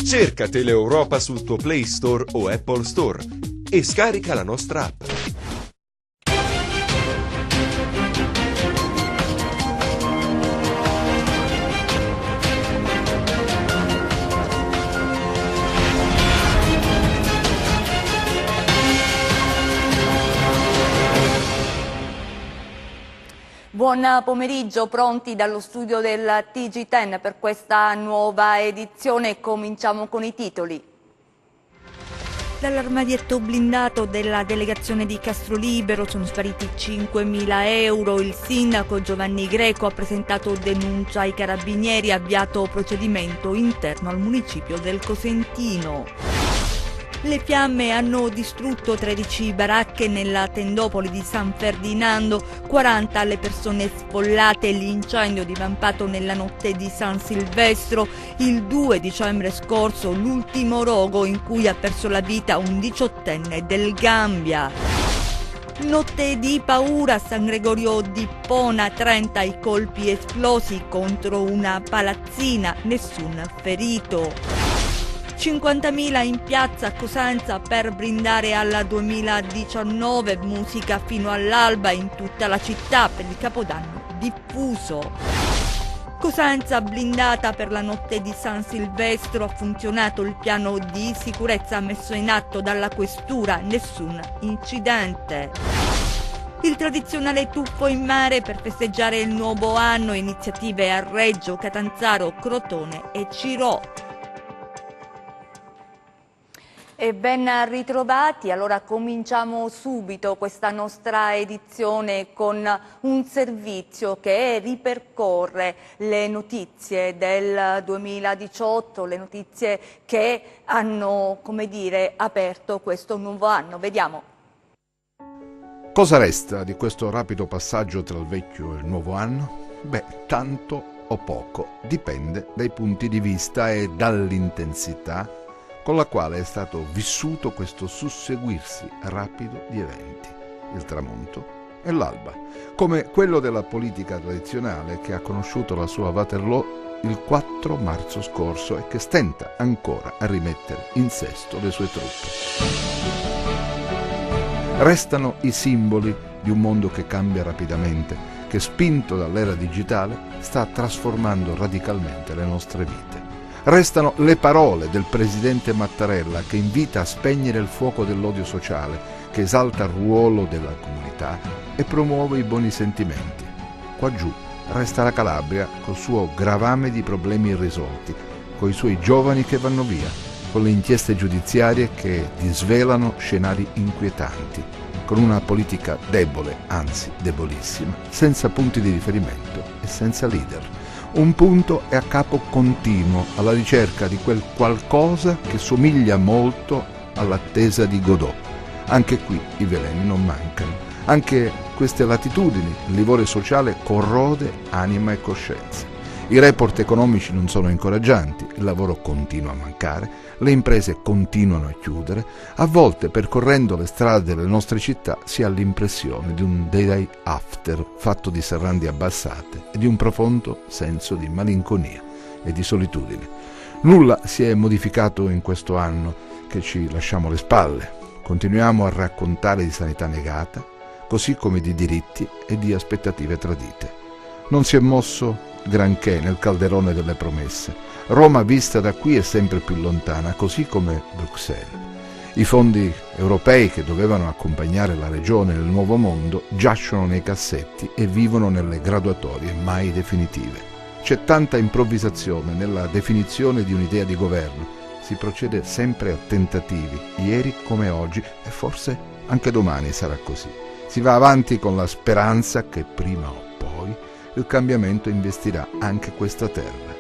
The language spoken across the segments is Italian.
Cerca Teleeuropa sul tuo Play Store o Apple Store e scarica la nostra app. Buon pomeriggio, pronti dallo studio del TG10 per questa nuova edizione. Cominciamo con i titoli. Dall'armadietto blindato della delegazione di Castrolibero sono spariti 5.000 euro. Il sindaco Giovanni Greco ha presentato denuncia ai carabinieri e avviato procedimento interno al municipio del Cosentino. Le fiamme hanno distrutto 13 baracche nella tendopoli di San Ferdinando, 40 le persone sfollate. L'incendio divampato nella notte di San Silvestro, il 2 dicembre scorso, l'ultimo rogo in cui ha perso la vita un 18enne del Gambia. Notte di paura a San Gregorio di Pona, 30 i colpi esplosi contro una palazzina, nessun ferito. 50.000 in piazza a Cosenza per brindare alla 2019, musica fino all'alba in tutta la città per il Capodanno diffuso. Cosenza blindata per la notte di San Silvestro, ha funzionato il piano di sicurezza messo in atto dalla questura, nessun incidente. Il tradizionale tuffo in mare per festeggiare il nuovo anno, iniziative a Reggio, Catanzaro, Crotone e Cirò. E ben ritrovati, allora cominciamo subito questa nostra edizione con un servizio che ripercorre le notizie del 2018, le notizie che hanno, come dire, aperto questo nuovo anno. Vediamo. Cosa resta di questo rapido passaggio tra il vecchio e il nuovo anno? Beh, tanto o poco, dipende dai punti di vista e dall'intensità con la quale è stato vissuto questo susseguirsi rapido di eventi, il tramonto e l'alba, come quello della politica tradizionale che ha conosciuto la sua Waterloo il 4 marzo scorso e che stenta ancora a rimettere in sesto le sue truppe. Restano i simboli di un mondo che cambia rapidamente, che spinto dall'era digitale sta trasformando radicalmente le nostre vite. Restano le parole del presidente Mattarella che invita a spegnere il fuoco dell'odio sociale, che esalta il ruolo della comunità e promuove i buoni sentimenti. Qua giù resta la Calabria col suo gravame di problemi irrisolti, coi suoi giovani che vanno via, con le inchieste giudiziarie che disvelano scenari inquietanti, con una politica debole, anzi debolissima, senza punti di riferimento e senza leader. Un punto è a capo continuo, alla ricerca di quel qualcosa che somiglia molto all'attesa di Godot. Anche qui i veleni non mancano. Anche queste latitudini, il livore sociale corrode anima e coscienza. I report economici non sono incoraggianti, il lavoro continua a mancare, le imprese continuano a chiudere, a volte percorrendo le strade delle nostre città si ha l'impressione di un day after fatto di serrande abbassate e di un profondo senso di malinconia e di solitudine. Nulla si è modificato in questo anno che ci lasciamo alle spalle. Continuiamo a raccontare di sanità negata, così come di diritti e di aspettative tradite. Non si è mosso granché nel calderone delle promesse. Roma vista da qui è sempre più lontana, così come Bruxelles. I fondi europei che dovevano accompagnare la regione nel nuovo mondo giacciono nei cassetti e vivono nelle graduatorie mai definitive. C'è tanta improvvisazione nella definizione di un'idea di governo. Si procede sempre a tentativi, ieri come oggi, e forse anche domani sarà così. Si va avanti con la speranza che prima o poi il cambiamento investirà anche questa terra,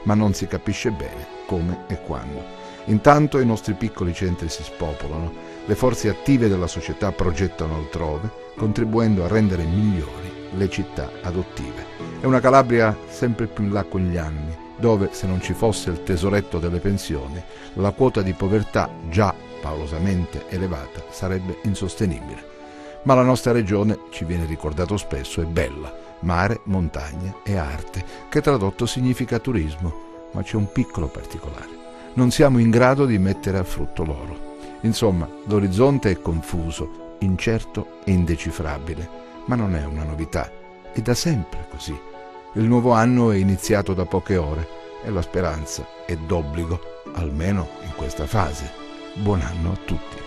ma non si capisce bene come e quando. Intanto i nostri piccoli centri si spopolano, le forze attive della società progettano altrove, contribuendo a rendere migliori le città adottive. È una Calabria sempre più in là con gli anni, dove, se non ci fosse il tesoretto delle pensioni, la quota di povertà, già paolosamente elevata, sarebbe insostenibile. Ma la nostra regione, ci viene ricordato spesso, è bella. Mare, montagna e arte, che tradotto significa turismo, ma c'è un piccolo particolare. non siamo in grado di mettere a frutto l'oro. Insomma, l'orizzonte è confuso, incerto e indecifrabile, ma non è una novità, è da sempre così. Il nuovo anno è iniziato da poche ore e la speranza è d'obbligo, almeno in questa fase. Buon anno a tutti.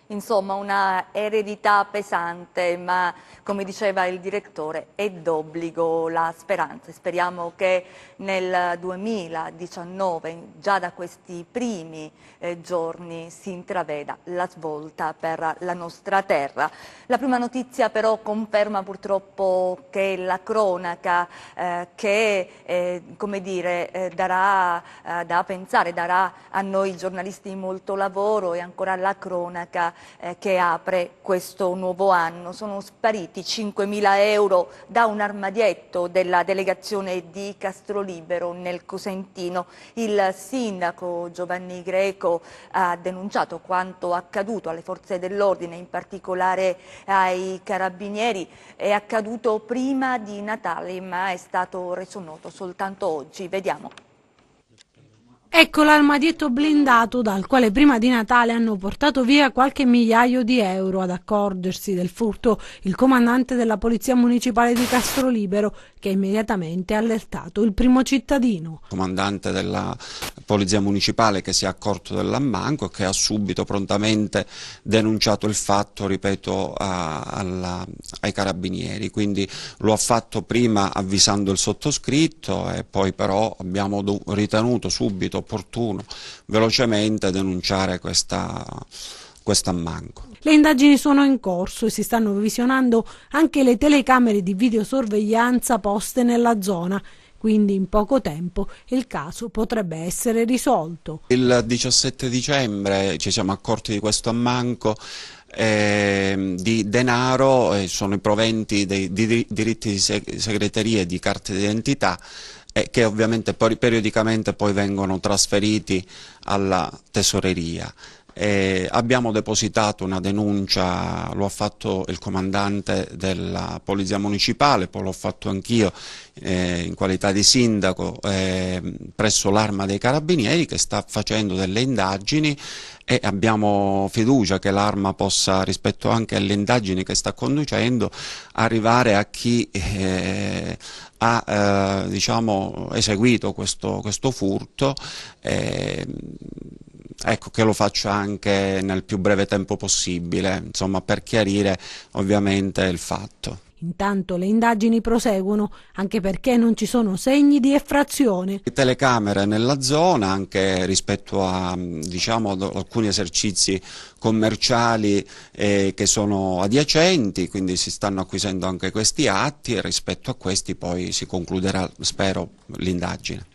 Insomma, una eredità pesante, ma come diceva il direttore, è d'obbligo la speranza. Speriamo che nel 2019, già da questi primi giorni, si intraveda la svolta per la nostra terra. La prima notizia però conferma purtroppo che la cronaca darà da pensare, darà a noi giornalisti molto lavoro, e ancora la cronaca che apre questo nuovo anno. Sono spariti 5.000 euro da un armadietto della delegazione di Castrolibero nel Cosentino. Il sindaco Giovanni Greco ha denunciato quanto accaduto alle forze dell'ordine, in particolare ai carabinieri. È accaduto prima di Natale, ma è stato reso noto soltanto oggi. Vediamo. Ecco l'armadietto blindato dal quale prima di Natale hanno portato via qualche migliaio di euro. Ad accorgersi del furto il comandante della Polizia Municipale di Castrolibero, che ha immediatamente allertato il primo cittadino. Il comandante della Polizia Municipale che si è accorto dell'ammanco e che ha subito prontamente denunciato il fatto, ripeto, ai carabinieri. Quindi lo ha fatto prima avvisando il sottoscritto e poi però abbiamo ritenuto subito opportuno velocemente denunciare questo ammanco. Le indagini sono in corso e si stanno visionando anche le telecamere di videosorveglianza poste nella zona, quindi in poco tempo il caso potrebbe essere risolto. Il 17 dicembre ci siamo accorti di questo ammanco di denaro, sono i proventi di diritti di segreteria e di carte d'identità, che ovviamente periodicamente poi vengono trasferiti alla tesoreria. Abbiamo depositato una denuncia, lo ha fatto il comandante della Polizia Municipale, poi l'ho fatto anch'io in qualità di sindaco presso l'Arma dei Carabinieri, che sta facendo delle indagini, e abbiamo fiducia che l'Arma possa, rispetto anche alle indagini che sta conducendo, arrivare a chi ha eseguito questo furto. Ecco, che lo faccia anche nel più breve tempo possibile, insomma, per chiarire ovviamente il fatto. Intanto le indagini proseguono, anche perché non ci sono segni di effrazione. Le telecamere nella zona, anche rispetto a alcuni esercizi commerciali che sono adiacenti, quindi si stanno acquisendo anche questi atti, e rispetto a questi poi si concluderà, spero, l'indagine.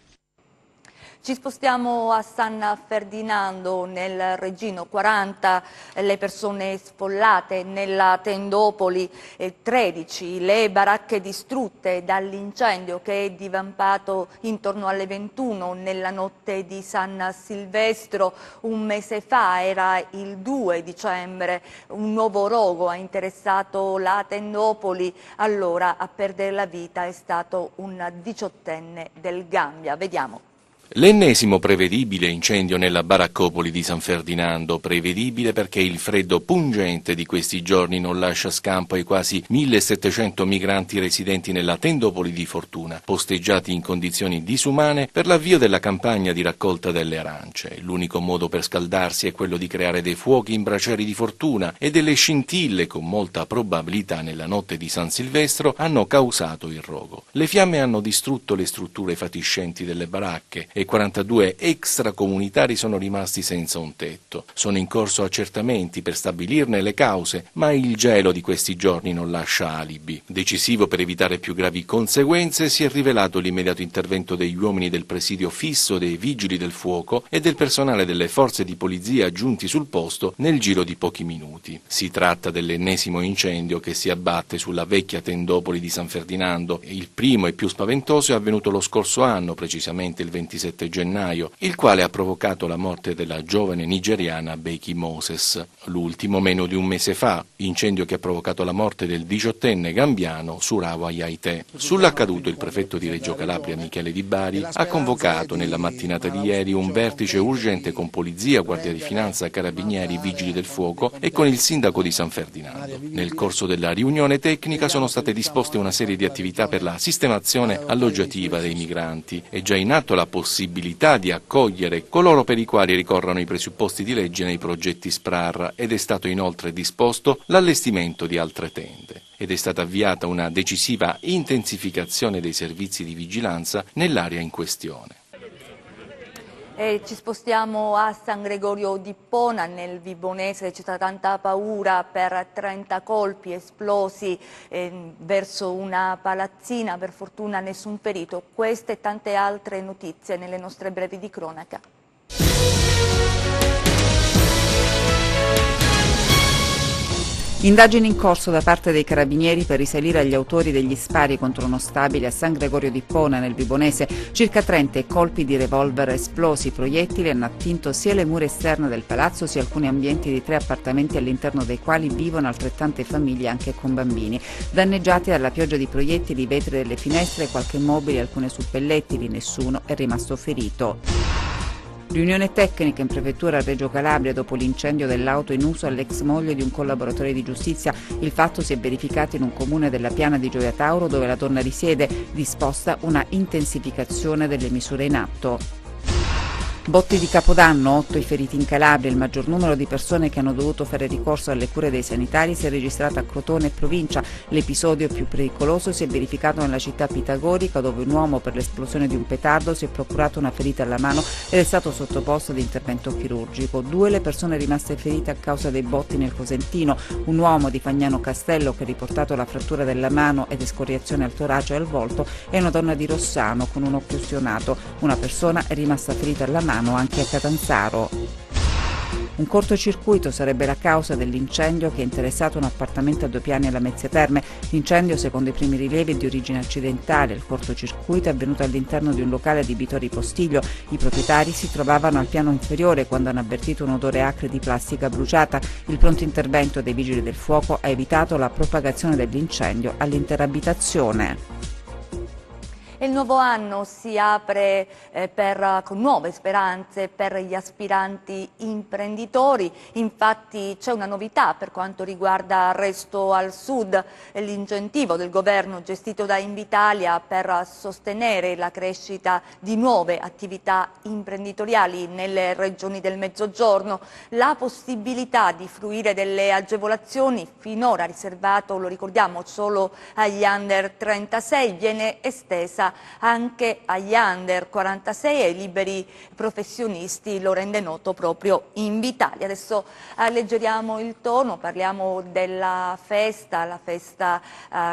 Ci spostiamo a San Ferdinando, nel Reggino. 40 le persone sfollate nella tendopoli, 13 le baracche distrutte dall'incendio che è divampato intorno alle 21 nella notte di San Silvestro. Un mese fa, era il 2 dicembre, un nuovo rogo ha interessato la tendopoli. Allora a perdere la vita è stato un 18enne del Gambia. Vediamo. L'ennesimo prevedibile incendio nella baraccopoli di San Ferdinando, prevedibile perché il freddo pungente di questi giorni non lascia scampo ai quasi 1.700 migranti residenti nella tendopoli di Fortuna, posteggiati in condizioni disumane per l'avvio della campagna di raccolta delle arance. L'unico modo per scaldarsi è quello di creare dei fuochi in bracieri di fortuna, e delle scintille, con molta probabilità nella notte di San Silvestro, hanno causato il rogo. Le fiamme hanno distrutto le strutture fatiscenti delle baracche e 42 extracomunitari sono rimasti senza un tetto. Sono in corso accertamenti per stabilirne le cause, ma il gelo di questi giorni non lascia alibi. Decisivo per evitare più gravi conseguenze si è rivelato l'immediato intervento degli uomini del presidio fisso, dei vigili del fuoco e del personale delle forze di polizia giunti sul posto nel giro di pochi minuti. Si tratta dell'ennesimo incendio che si abbatte sulla vecchia tendopoli di San Ferdinando. Il primo e più spaventoso è avvenuto lo scorso anno, precisamente il 27 7 gennaio, il quale ha provocato la morte della giovane nigeriana Becky Moses. L'ultimo meno di un mese fa, incendio che ha provocato la morte del 18enne gambiano Surawa Yaite. Sull'accaduto il prefetto di Reggio Calabria Michele Di Bari ha convocato nella mattinata di ieri un vertice urgente con polizia, guardia di finanza, carabinieri, vigili del fuoco e con il sindaco di San Ferdinando. Nel corso della riunione tecnica sono state disposte una serie di attività per la sistemazione alloggiativa dei migranti. È già in atto la possibilità di accogliere coloro per i quali ricorrono i presupposti di legge nei progetti SPRAR ed è stato inoltre disposto l'allestimento di altre tende. Ed è stata avviata una decisiva intensificazione dei servizi di vigilanza nell'area in questione. Ci spostiamo a San Gregorio di Ippona, nel Vibonese. C'è stata tanta paura per 30 colpi esplosi verso una palazzina, per fortuna nessun ferito. Queste e tante altre notizie nelle nostre brevi di cronaca. Indagini in corso da parte dei carabinieri per risalire agli autori degli spari contro uno stabile a San Gregorio di Ippona, nel Vibonese. Circa 30 colpi di revolver esplosi. I proiettili hanno attinto sia le mura esterne del palazzo sia alcuni ambienti di 3 appartamenti all'interno dei quali vivono altrettante famiglie anche con bambini. Danneggiati dalla pioggia di proiettili i vetri delle finestre, qualche mobile e alcune suppellettili. Nessuno è rimasto ferito. Riunione tecnica in prefettura a Reggio Calabria dopo l'incendio dell'auto in uso all'ex moglie di un collaboratore di giustizia. Il fatto si è verificato in un comune della Piana di Gioia Tauro dove la donna risiede, disposta una intensificazione delle misure in atto. Botti di Capodanno, 8 i feriti in Calabria. Il maggior numero di persone che hanno dovuto fare ricorso alle cure dei sanitari si è registrato a Crotone e provincia. L'episodio più pericoloso si è verificato nella città pitagorica, dove un uomo per l'esplosione di un petardo si è procurato una ferita alla mano ed è stato sottoposto ad intervento chirurgico. 2 le persone rimaste ferite a causa dei botti nel Cosentino. Un uomo di Fagnano Castello che ha riportato la frattura della mano ed escoriazione al torace e al volto, e una donna di Rossano con un occhio ustionato. Una persona è rimasta ferita alla mano anche a Catanzaro. Un cortocircuito sarebbe la causa dell'incendio che ha interessato un appartamento a 2 piani alla Mezzia Terme. L'incendio, secondo i primi rilievi, è di origine accidentale. Il cortocircuito è avvenuto all'interno di un locale adibito a ripostiglio. I proprietari si trovavano al piano inferiore quando hanno avvertito un odore acre di plastica bruciata. Il pronto intervento dei vigili del fuoco ha evitato la propagazione dell'incendio all'intera abitazione. Il nuovo anno si apre con nuove speranze per gli aspiranti imprenditori. Infatti c'è una novità per quanto riguarda Resto al Sud, l'incentivo del governo gestito da Invitalia per sostenere la crescita di nuove attività imprenditoriali nelle regioni del Mezzogiorno. La possibilità di fruire delle agevolazioni finora riservato, lo ricordiamo, solo agli under 36 viene estesa anche agli under 46 e ai liberi professionisti, lo rende noto proprio Invitalia. Adesso alleggeriamo il tono, parliamo della festa, la festa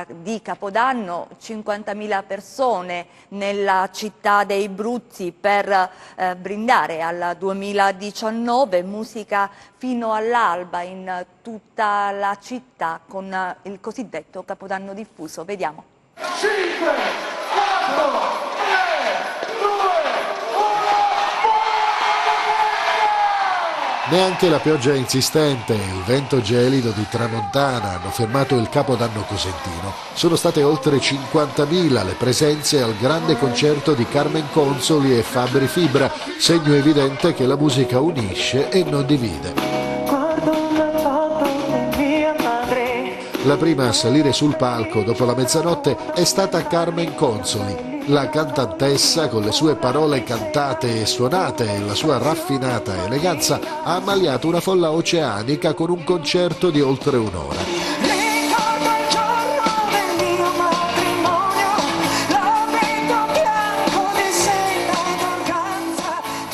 di Capodanno. 50.000 persone nella città dei Bruzzi per brindare al 2019, musica fino all'alba in tutta la città con il cosiddetto Capodanno diffuso. Vediamo. 5, 4, 3, 2, 1. Neanche la pioggia insistente e il vento gelido di tramontana hanno fermato il Capodanno cosentino. Sono state oltre 50.000 le presenze al grande concerto di Carmen Consoli e Fabri Fibra, segno evidente che la musica unisce e non divide. La prima a salire sul palco dopo la mezzanotte è stata Carmen Consoli. La cantantessa, con le sue parole cantate e suonate e la sua raffinata eleganza, ha ammaliato una folla oceanica con un concerto di oltre un'ora.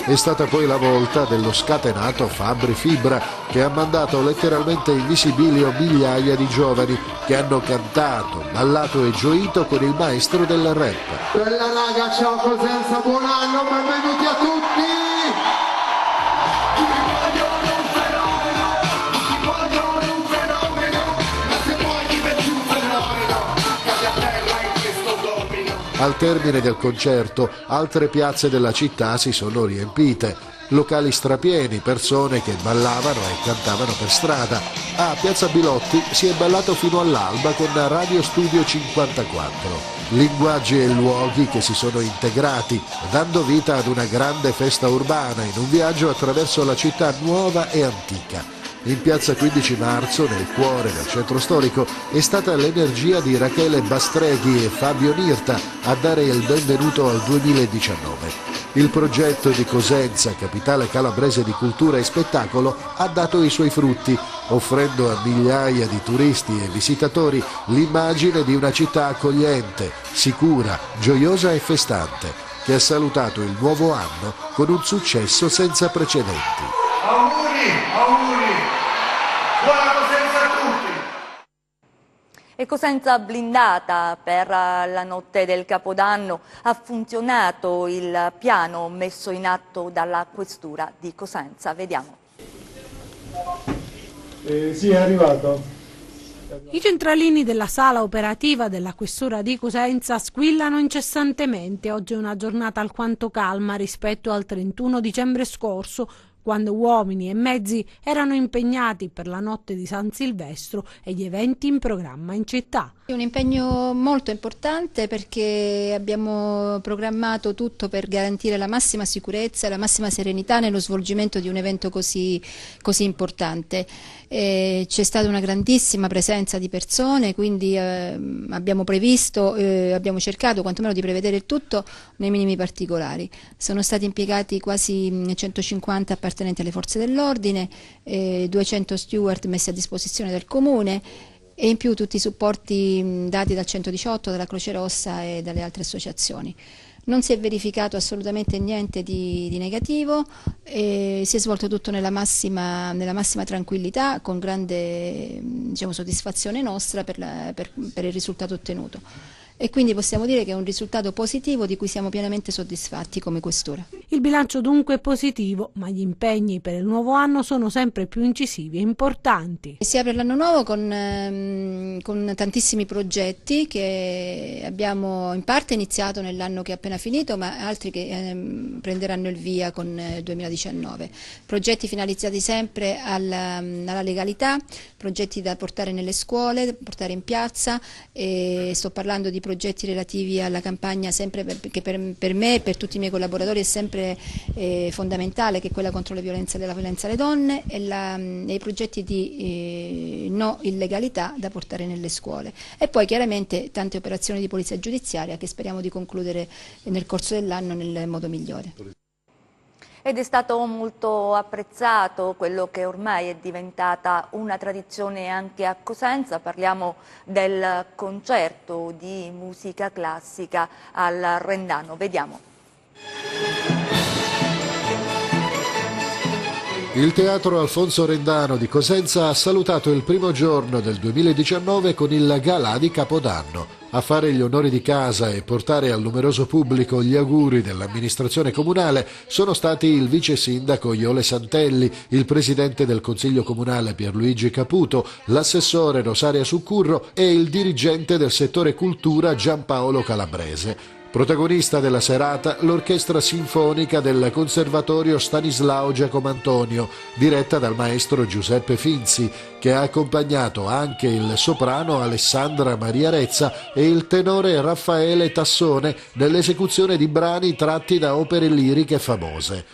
È stata poi la volta dello scatenato Fabri Fibra, che ha mandato letteralmente in visibilio migliaia di giovani che hanno cantato, ballato e gioito con il maestro del rap. Bella raga, ciao Cosenza, buon anno, benvenuti a tutti! Al termine del concerto, altre piazze della città si sono riempite. Locali strapieni, persone che ballavano e cantavano per strada. A Piazza Bilotti si è ballato fino all'alba con Radio Studio 54. Linguaggi e luoghi che si sono integrati, dando vita ad una grande festa urbana in un viaggio attraverso la città nuova e antica. In piazza 15 marzo, nel cuore del centro storico, è stata l'energia di Rachele Bastreghi e Fabio Nirta a dare il benvenuto al 2019. Il progetto di Cosenza, capitale calabrese di cultura e spettacolo, ha dato i suoi frutti, offrendo a migliaia di turisti e visitatori l'immagine di una città accogliente, sicura, gioiosa e festante, che ha salutato il nuovo anno con un successo senza precedenti. Auguri! Buona Cosenza a tutti! E Cosenza blindata per la notte del Capodanno. Ha funzionato il piano messo in atto dalla Questura di Cosenza. Vediamo. Sì, è arrivato. I centralini della sala operativa della Questura di Cosenza squillano incessantemente. Oggi è una giornata alquanto calma rispetto al 31 dicembre scorso, quando uomini e mezzi erano impegnati per la notte di San Silvestro e gli eventi in programma in città. È un impegno molto importante perché abbiamo programmato tutto per garantire la massima sicurezza e la massima serenità nello svolgimento di un evento così importante. C'è stata una grandissima presenza di persone, quindi abbiamo cercato quantomeno di prevedere il tutto nei minimi particolari. Sono stati impiegati quasi 150 appartenenti alle forze dell'ordine, 200 steward messi a disposizione del comune e in più tutti i supporti dati dal 118, dalla Croce Rossa e dalle altre associazioni. Non si è verificato assolutamente niente di negativo, si è svolto tutto nella massima tranquillità, con grande soddisfazione nostra per il risultato ottenuto. E quindi possiamo dire che è un risultato positivo di cui siamo pienamente soddisfatti come Questura. Il bilancio dunque è positivo, ma gli impegni per il nuovo anno sono sempre più incisivi e importanti. Si apre l'anno nuovo con tantissimi progetti che abbiamo in parte iniziato nell'anno che è appena finito, ma altri che prenderanno il via con il 2019. Progetti finalizzati sempre alla legalità, progetti da portare nelle scuole, portare in piazza, e sto parlando di progetti relativi alla campagna sempre che per me e per tutti i miei collaboratori è sempre fondamentale, che è quella contro la violenza alle donne, e i progetti di no illegalità da portare nelle scuole. E poi chiaramente tante operazioni di polizia giudiziaria che speriamo di concludere nel corso dell'anno nel modo migliore. Ed è stato molto apprezzato quello che ormai è diventata una tradizione anche a Cosenza. Parliamo del concerto di musica classica al Rendano. Vediamo. Il Teatro Alfonso Rendano di Cosenza ha salutato il primo giorno del 2019 con il Galà di Capodanno. A fare gli onori di casa e portare al numeroso pubblico gli auguri dell'amministrazione comunale sono stati il vice sindaco Iole Santelli, il presidente del Consiglio Comunale Pierluigi Caputo, l'assessore Rosaria Succurro e il dirigente del settore cultura Giampaolo Calabrese. Protagonista della serata l'orchestra sinfonica del Conservatorio Stanislao Giacomantonio, diretta dal maestro Giuseppe Finzi, che ha accompagnato anche il soprano Alessandra Maria Rezza e il tenore Raffaele Tassone nell'esecuzione di brani tratti da opere liriche famose.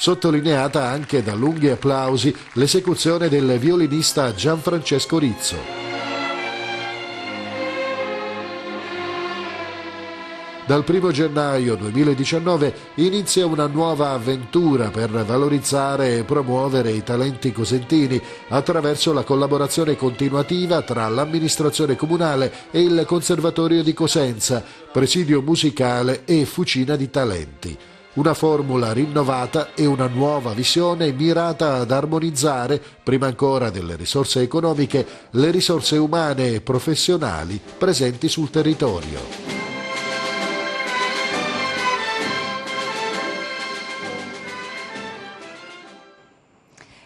Sottolineata anche da lunghi applausi l'esecuzione del violinista Gianfrancesco Rizzo. Dal 1 gennaio 2019 inizia una nuova avventura per valorizzare e promuovere i talenti cosentini attraverso la collaborazione continuativa tra l'amministrazione comunale e il Conservatorio di Cosenza, presidio musicale e fucina di talenti. Una formula rinnovata e una nuova visione mirata ad armonizzare, prima ancora delle risorse economiche, le risorse umane e professionali presenti sul territorio.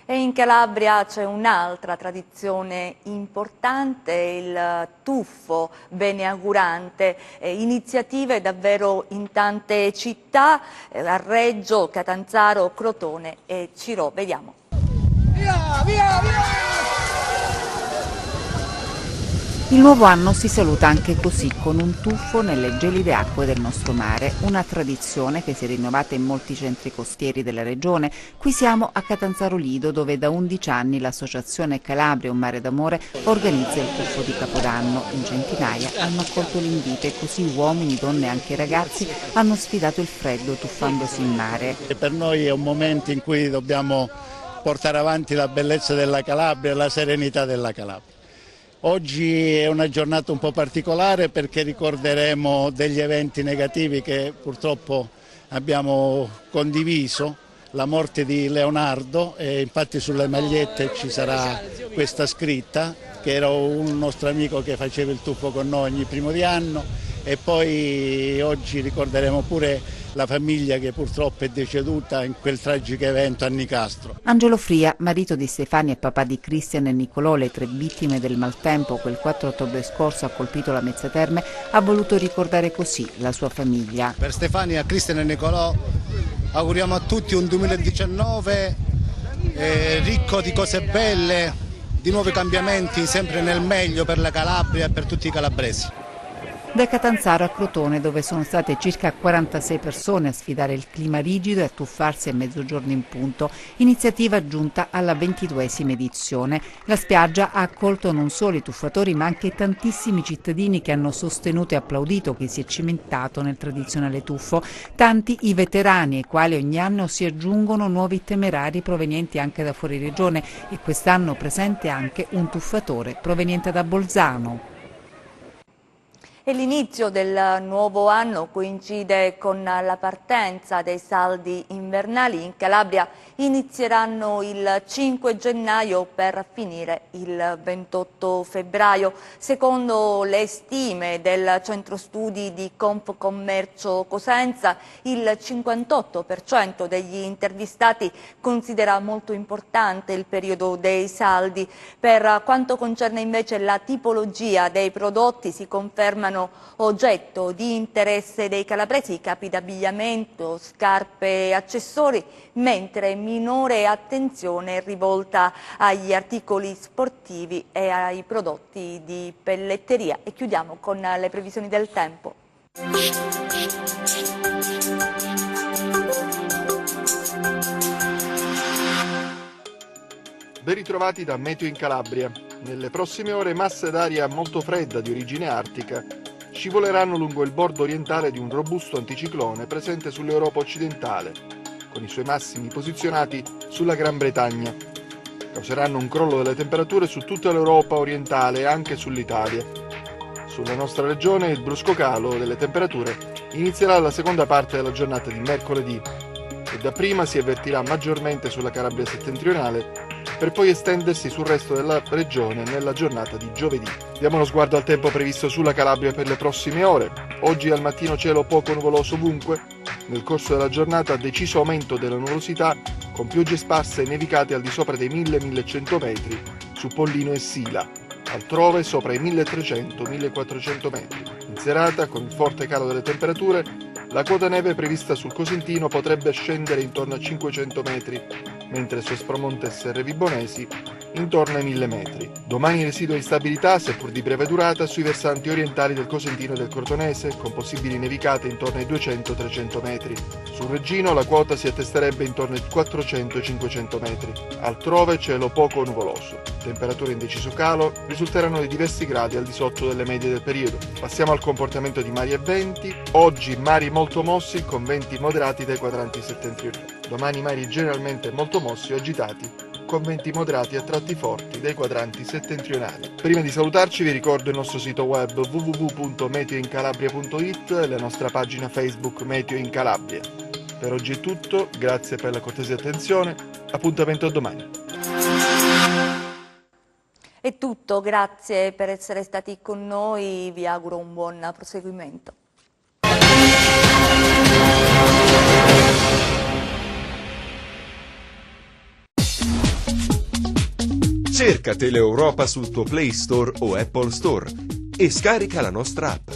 E in Calabria c'è un'altra tradizione importante, il tuffo beneaugurante, iniziative davvero in tante città, a Reggio, Catanzaro, Crotone e Cirò. Vediamo. Via, via, via! Il nuovo anno si saluta anche così, con un tuffo nelle gelide acque del nostro mare, una tradizione che si è rinnovata in molti centri costieri della regione. Qui siamo a Catanzaro Lido, dove da 11 anni l'associazione Calabria Un Mare d'Amore organizza il tuffo di Capodanno. In centinaia hanno accolto l'invito e così uomini, donne e anche ragazzi hanno sfidato il freddo tuffandosi in mare. E per noi è un momento in cui dobbiamo portare avanti la bellezza della Calabria e la serenità della Calabria. Oggi è una giornata un po' particolare perché ricorderemo degli eventi negativi che purtroppo abbiamo condiviso, la morte di Leonardo, e infatti sulle magliette ci sarà questa scritta, che era un nostro amico che faceva il tuffo con noi ogni primo di anno, e poi oggi ricorderemo pure la famiglia che purtroppo è deceduta in quel tragico evento a Nicastro. Angelo Fria, marito di Stefania e papà di Cristian e Nicolò, le 3 vittime del maltempo che il 4 ottobre scorso ha colpito la Mezza Terme, ha voluto ricordare così la sua famiglia. Per Stefania, Cristian e Nicolò auguriamo a tutti un 2019 ricco di cose belle, di nuovi cambiamenti, sempre nel meglio per la Calabria e per tutti i calabresi. Da Catanzaro a Crotone, dove sono state circa 46 persone a sfidare il clima rigido e a tuffarsi a mezzogiorno in punto, iniziativa giunta alla 22esima edizione. La spiaggia ha accolto non solo i tuffatori ma anche tantissimi cittadini che hanno sostenuto e applaudito chi si è cimentato nel tradizionale tuffo, tanti i veterani ai quali ogni anno si aggiungono nuovi temerari provenienti anche da fuori regione, e quest'anno presente anche un tuffatore proveniente da Bolzano. E l'inizio del nuovo anno coincide con la partenza dei saldi invernali. In Calabria inizieranno il 5 gennaio per finire il 28 febbraio. Secondo le stime del centro studi di Confcommercio Cosenza, il 58% degli intervistati considera molto importante il periodo dei saldi. Per quanto concerne invece la tipologia dei prodotti, si confermano oggetto di interesse dei calabresi capi d'abbigliamento, scarpe e accessori, mentre minore attenzione è rivolta agli articoli sportivi e ai prodotti di pelletteria. E chiudiamo con le previsioni del tempo. Ben ritrovati da Meteo in Calabria. Nelle prossime ore masse d'aria molto fredda di origine artica scivoleranno lungo il bordo orientale di un robusto anticiclone presente sull'Europa occidentale, con i suoi massimi posizionati sulla Gran Bretagna. Causeranno un crollo delle temperature su tutta l'Europa orientale e anche sull'Italia. Sulla nostra regione il brusco calo delle temperature inizierà la seconda parte della giornata di mercoledì e dapprima si avvertirà maggiormente sulla Calabria settentrionale, per poi estendersi sul resto della regione nella giornata di giovedì. Diamo uno sguardo al tempo previsto sulla Calabria per le prossime ore. Oggi al mattino cielo poco nuvoloso ovunque, nel corso della giornata deciso aumento della nuvolosità con piogge sparse e nevicate al di sopra dei 1000-1100 metri su Pollino e Sila, altrove sopra i 1300-1400 metri. In serata, con il forte calo delle temperature, la quota neve prevista sul Cosentino potrebbe scendere intorno a 500 metri, mentre su Aspromontes e Revibonesi intorno ai 1000 metri. Domani residua instabilità, seppur di breve durata, sui versanti orientali del Cosentino e del Crotonese, con possibili nevicate intorno ai 200-300 metri. Sul Reggino la quota si attesterebbe intorno ai 400-500 metri. Altrove cielo poco nuvoloso. Temperature in deciso calo risulteranno di diversi gradi al di sotto delle medie del periodo. Passiamo al comportamento di mari e venti. Oggi mari molto mossi con venti moderati dai quadranti settentrionali. Domani mari generalmente molto mossi o agitati, con venti moderati a tratti forti dai quadranti settentrionali. Prima di salutarci vi ricordo il nostro sito web www.meteoincalabria.it e la nostra pagina Facebook Meteo in Calabria. Per oggi è tutto, grazie per la cortese attenzione, appuntamento a domani. È tutto, grazie per essere stati con noi, vi auguro un buon proseguimento. Cerca Teleeuropa sul tuo Play Store o Apple Store e scarica la nostra app.